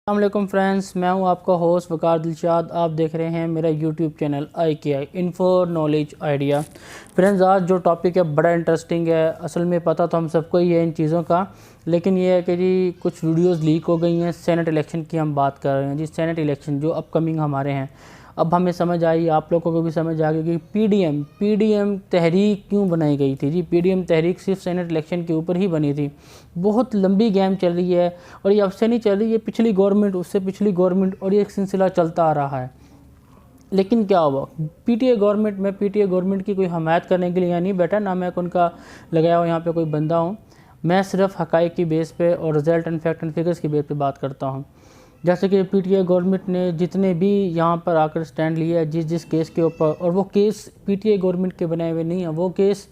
अस्सलामुअलैकुम फ्रेंड्स, मैं हूं आपका होस्ट वकार दिलशाद। आप देख रहे हैं मेरा YouTube channel IKI info knowledge idea. Friends, आज जो टॉपिक है बड़ा इंटरेस्टिंग है। असल में पता तो हम सबको ही है इन चीज़ों का, लेकिन ये है कि जी कुछ वीडियोस लीक हो गई हैं। सेनेट इलेक्शन की हम बात कर रहे हैं जी। सेनेट इलेक्शन जो अपकमिंग हमारे हैं, अब हमें समझ आई, आप लोगों को भी समझ आ गई कि पीडीएम तहरीक क्यों बनाई गई थी जी। पीडीएम तहरीक सिर्फ सेनेट इलेक्शन के ऊपर ही बनी थी। बहुत लंबी गेम चल रही है और ये अब से नहीं चल रही, ये पिछली गवर्नमेंट, उससे पिछली गवर्नमेंट, और ये एक सिलसिला चलता आ रहा है। लेकिन क्या हुआ, पीटीए गवर्नमेंट में, पीटीए गवर्नमेंट की कोई हमायत करने के लिए यहाँ नहीं बैठा, ना मैं उनका लगाया हुआ यहाँ पे कोई बंदा हूँ। मैं सिर्फ हक़ाइक़ की बेस पे और result and fact and figures की बेस पे बात करता हूँ। जैसे कि पीटीए गवर्नमेंट ने जितने भी यहाँ पर आकर स्टैंड लिया है जिस केस के ऊपर, और वो केस पीटीए गवर्नमेंट के बनाए हुए नहीं हैं, वो केस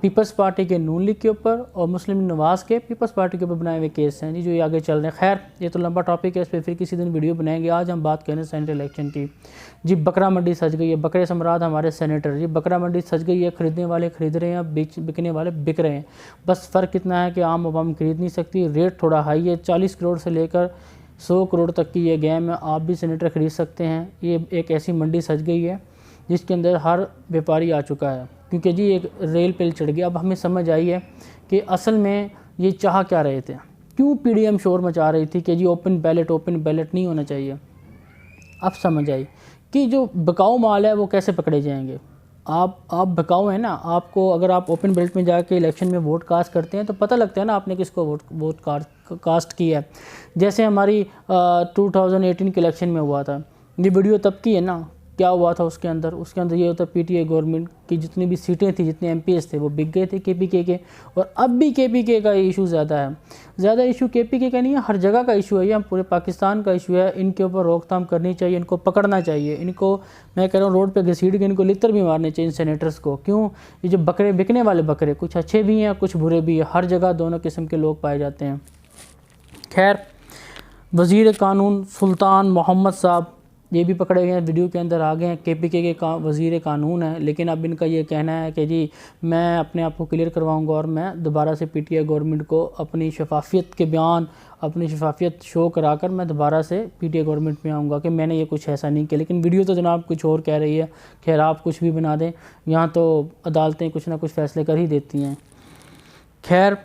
पीपल्स पार्टी के नून लीग के ऊपर और मुस्लिम नवाज़ के पीपल्स पार्टी के ऊपर बनाए हुए केस हैं जी, जो ये आगे चल रहे हैं। खैर, ये तो लंबा टॉपिक है, इस पर फिर किसी दिन वीडियो बनाएंगे। आज हम बात करें सेनेट इलेक्शन की जी। बकरा मंडी सज गई है, बकरे सम्राट हमारे सेनेटर जी। बकरा मंडी सज गई है, ख़रीदने वाले ख़रीद रहे हैं, बिकने वाले बिक रहे हैं। बस फ़र्क इतना है कि आम आवाम खरीद नहीं सकती, रेट थोड़ा हाई है। 40 करोड़ से लेकर 100 करोड़ तक की ये गेम है। आप भी सेनेटर ख़रीद सकते हैं। ये एक ऐसी मंडी सज गई है जिसके अंदर हर व्यापारी आ चुका है, क्योंकि जी एक रेल पे चढ़ गया। अब हमें समझ आई है कि असल में ये चाह क्या रहे थे, क्यों पीडीएम शोर मचा रही थी कि जी ओपन बैलेट नहीं होना चाहिए। अब समझ आई कि जो बिकाऊ माल है वो कैसे पकड़े जाएंगे। आप बिकाऊ हैं ना, आपको अगर आप ओपन बैलेट में जाके इलेक्शन में वोट कास्ट करते हैं तो पता लगता है ना आपने किसको वोट कास्ट किया है। जैसे हमारी 2018 के इलेक्शन में हुआ था। ये वीडियो तब की है ना। क्या हुआ था उसके अंदर ये होता, पीटीए गवर्नमेंट की जितनी भी सीटें थी, जितने एमपीएस थे, वो बिक गए थे केपीके के। और अब भी केपीके का इशू ज़्यादा है। ज़्यादा इशू केपीके का नहीं है, हर जगह का इशू है, ये पूरे पाकिस्तान का इशू है। इनके ऊपर रोकथाम करनी चाहिए, इनको पकड़ना चाहिए, इनको मैं कह रहा हूँ रोड पे घसीट के इनको लितर भी मारने चाहिए इन सेनेटर्स को। क्यों? ये जो बकरे बिकने वाले बकरे, कुछ अच्छे भी हैं कुछ बुरे भी हैं, हर जगह दोनों किस्म के लोग पाए जाते हैं। खैर, वज़ीर कानून सुल्तान मोहम्मद साहब ये भी पकड़े गए हैं, वीडियो के अंदर आ गए हैं। केपीके के वज़ीर कानून है, लेकिन अब इनका ये कहना है कि जी मैं अपने आप को क्लियर करवाऊंगा और मैं दोबारा से पीटीए गवर्नमेंट को अपनी शफाफियत के बयान, अपनी शफाफियत शो कराकर मैं दोबारा से पीटीए गवर्नमेंट में आऊँगा कि मैंने ये कुछ ऐसा नहीं किया। लेकिन वीडियो तो जनाब कुछ और कह रही है। खैर, आप कुछ भी बना दें, यहाँ तो अदालतें कुछ ना कुछ फ़ैसले कर ही देती हैं। खैर,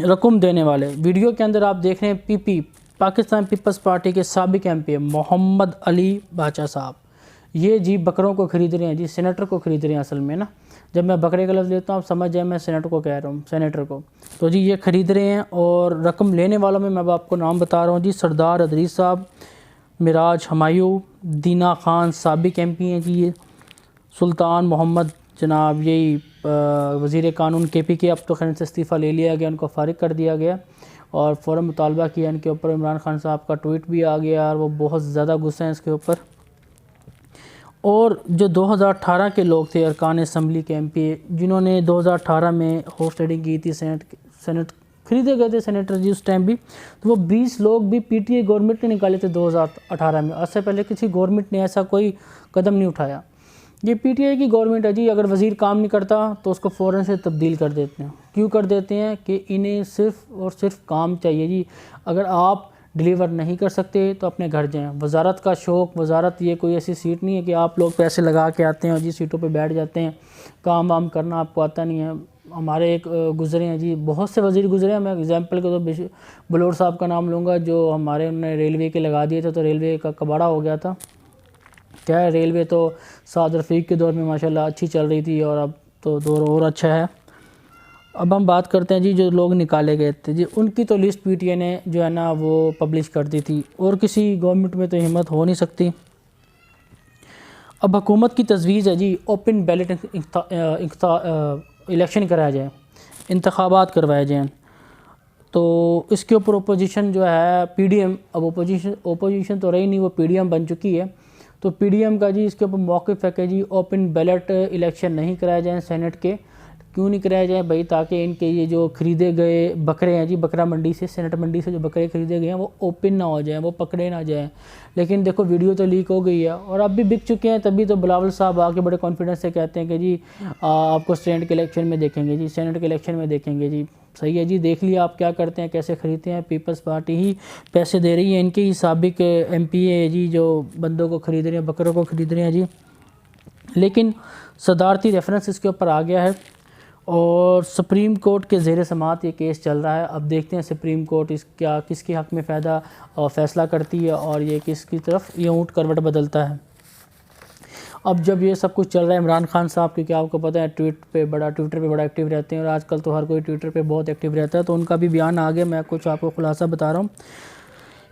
रकम देने वाले वीडियो के अंदर आप देख रहे हैं पीपी, पाकिस्तान पीपल्स पार्टी के साबिक एमपी मोहम्मद अली बाचा साहब। ये जी बकरों को ख़रीद रहे हैं जी, सेनेटर को ख़रीद रहे हैं। असल में ना, जब मैं बकरे का लफ्ज़ लेता हूँ आप समझ जाए मैं सेनेटर को कह रहा हूँ, सेनेटर को। तो जी ये ख़रीद रहे हैं। और रकम लेने वालों में मैं आपको नाम बता रहा हूँ जी। सरदार अदरीस साहब, मिराज हमायूं, दीना खान साबिक एमपी हैं जी। ये सुल्तान मोहम्मद जनाब, यही वज़ीर कानून केपीके, अब तो खैर से इस्तीफ़ा ले लिया गया, उनको फ़ारिग कर दिया गया और फ़ौरन मुतालबा किया इनके ऊपर। इमरान खान साहब का ट्वीट भी आ गया और वो बहुत ज़्यादा गुस्सा है इसके ऊपर। और जो 2018 के लोग थे अरकान असम्बली के एमपी, जिन्होंने 2018 में होस्ट राइडिंग की थी, सेनेट खरीदे गए थे सेनेटर जी उस टाइम भी, तो वो 20 लोग भी पीटीए गवर्नमेंट ने निकाले थे 2018 में। उससे पहले किसी गवर्नमेंट ने ऐसा कोई कदम नहीं उठाया। ये पीटीआई की गवर्नमेंट है जी। अगर वज़ीर काम नहीं करता तो उसको फ़ौरन से तब्दील कर देते हैं। क्यों कर देते हैं? कि इन्हें सिर्फ़ और सिर्फ काम चाहिए जी। अगर आप डिलीवर नहीं कर सकते तो अपने घर जाएं। वजारत का शौक़, वजारत ये कोई ऐसी सीट नहीं है कि आप लोग पैसे लगा के आते हैं और जी सीटों पे बैठ जाते हैं, काम वाम करना आपको आता नहीं है। हमारे एक गुजरे हैं जी, बहुत से वज़ीर गुजरे हैं। मैं एग्जाम्पल के तो बलोर साहब का नाम लूँगा, जो हमारे उन्होंने रेलवे के लगा दिए थे, तो रेलवे का कबाड़ा हो गया था। क्या है, रेलवे तो साद रफ़ीक के दौर में माशाल्लाह अच्छी चल रही थी और अब तो दौर और अच्छा है। अब हम बात करते हैं जी जो लोग निकाले गए थे जी, उनकी तो लिस्ट पीटीए ने जो है ना वो पब्लिश कर दी थी, और किसी गवर्नमेंट में तो हिम्मत हो नहीं सकती। अब हुकूमत की तजवीज़ है जी ओपन बैलेट इलेक्शन कराया जाए, इंतखाबात करवाए जाएँ। तो इसके ऊपर ओपोजिशन जो है पीडीएम, अब ओपोजिशन तो रही नहीं, वो पीडीएम बन चुकी है। तो पीडीएम का जी इसके ऊपर मौक़िफ़ है कि जी ओपन बैलेट इलेक्शन नहीं कराए जाएँ सेनेट के। क्यों नहीं कराए जाए भाई, ताकि इनके ये जो ख़रीदे गए बकरे हैं जी, बकरा मंडी से, सेनेट मंडी से जो बकरे ख़रीदे गए हैं वो ओपन ना हो जाए, वो पकड़े ना जाए। लेकिन देखो वीडियो तो लीक हो गई है और अब भी बिक चुके हैं, तभी तो बिलावल साहब आके बड़े कॉन्फिडेंस से कहते हैं कि जी आपको सेनेट के इलेक्शन में देखेंगे जी, सेनेट के इलेक्शन में देखेंगे जी। सही है जी, देख लिया आप क्या करते हैं, कैसे ख़रीदते हैं। पीपल्स पार्टी ही पैसे दे रही है, इनके ही साबिक MP है जी जो बंदों को ख़रीद रहे हैं, बकरों को ख़रीद रहे हैं जी। लेकिन सदारती रेफरेंस इसके ऊपर आ गया है और सुप्रीम कोर्ट के ज़ेर समात ये केस चल रहा है। अब देखते हैं सुप्रीम कोर्ट किसके हक़ में फ़ायदा और फ़ैसला करती है और ये किसकी तरफ ये ऊँट करवट बदलता है। अब जब ये सब कुछ चल रहा है, इमरान खान साहब, क्योंकि आपको पता है ट्विटर पे बड़ा एक्टिव रहते हैं और आजकल तो हर कोई ट्विटर पे बहुत एक्टिव रहता है, तो उनका भी बयान आ गया। मैं कुछ आपको खुलासा बता रहा हूँ।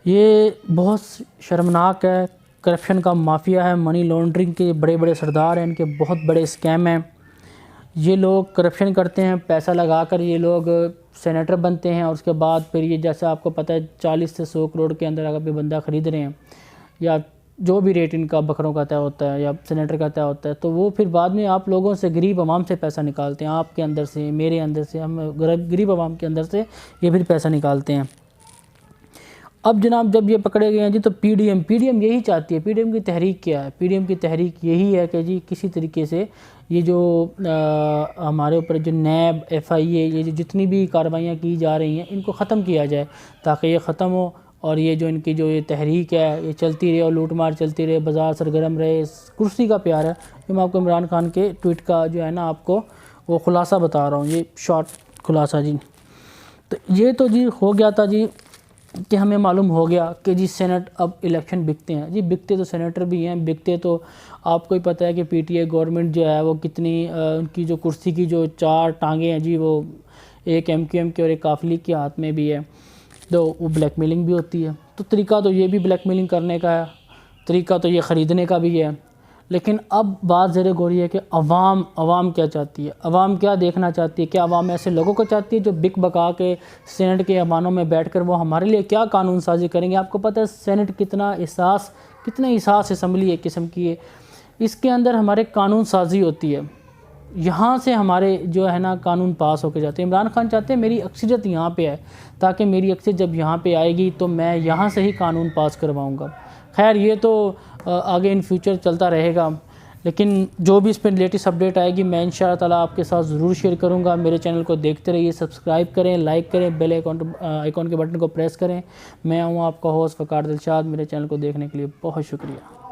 ये बहुत शर्मनाक है, करप्शन का माफिया है, मनी लॉन्ड्रिंग के बड़े बड़े सरदार हैं, इनके बहुत बड़े स्कैम हैं। ये लोग करप्शन करते हैं, पैसा लगाकर ये लोग सेनेटर बनते हैं और उसके बाद फिर ये, जैसे आपको पता है 40 से 100 करोड़ के अंदर अगर बंदा ख़रीद रहे हैं या जो भी रेट इनका बकरों का तय होता है या सेनेटर का तय होता है, तो वो फिर बाद में आप लोगों से, गरीब आवाम से पैसा निकालते हैं, आपके अंदर से, मेरे अंदर से, हम गरीब आवाम के अंदर से ये फिर पैसा निकालते हैं। अब जनाब जब ये पकड़े गए हैं जी, तो पीडीएम यही चाहती है। पीडीएम की तहरीक क्या है? पीडीएम की तहरीक यही है कि जी किसी तरीके से ये जो हमारे ऊपर जो नैब, FIA, ये जो जितनी भी कार्रवाइयाँ की जा रही हैं इनको ख़त्म किया जाए, ताकि ये ख़त्म हो और ये जो इनकी जो ये तहरीक है ये चलती रहे और लूट मार चलती रहे, बाज़ार सरगर्म रहे। कुर्सी का प्यार है। जो मैं आपको इमरान खान के ट्वीट का जो है ना आपको वो खुलासा बता रहा हूँ, ये शॉर्ट खुलासा जी। तो ये तो जी हो गया था जी कि हमें मालूम हो गया कि जी सेनेट अब इलेक्शन बिकते हैं जी। बिकते तो सेनेटर भी हैं, बिकते तो आपको ही पता है कि PTI गवर्नमेंट जो है वो कितनी उनकी जो कुर्सी की जो 4 टांगें हैं जी, वो एक MQM के और एक काफिली के हाथ में भी है, तो वो ब्लैकमेलिंग भी होती है। तो तरीका तो ये भी ब्लैकमेलिंग करने का है, तरीका तो ये ख़रीदने का भी है। लेकिन अब बात ज़रा गौर है कि अवाम क्या चाहती है, अवाम क्या देखना चाहती है? क्या अवाम ऐसे लोगों को चाहती है जो बिक बका के सेनेट के ऐवानों में बैठकर वो हमारे लिए क्या कानून साजी करेंगे? आपको पता है सेनेट कितना एहसास असम्बली एक किस्म की है, इसके अंदर हमारे कानून साजी होती है, यहाँ से हमारे जो है ना कानून पास होके जाते हैं। इमरान खान चाहते हैं मेरी अक्सरियत यहाँ पे है, ताकि मेरी अक्सरियत जब यहाँ पे आएगी तो मैं यहाँ से ही कानून पास करवाऊँगा। खैर ये तो आगे इन फ्यूचर चलता रहेगा, लेकिन जो भी इस पर लेटेस्ट अपडेट आएगी मैं इंशाअल्लाह ताला आपके साथ ज़रूर शेयर करूँगा। मेरे चैनल को देखते रहिए, सब्सक्राइब करें, लाइक करें, बेल आइकॉन के बटन को प्रेस करें। मैं हूँ आपका होस्ट फ़कार दिलशाद। मेरे चैनल को देखने के लिए बहुत शुक्रिया।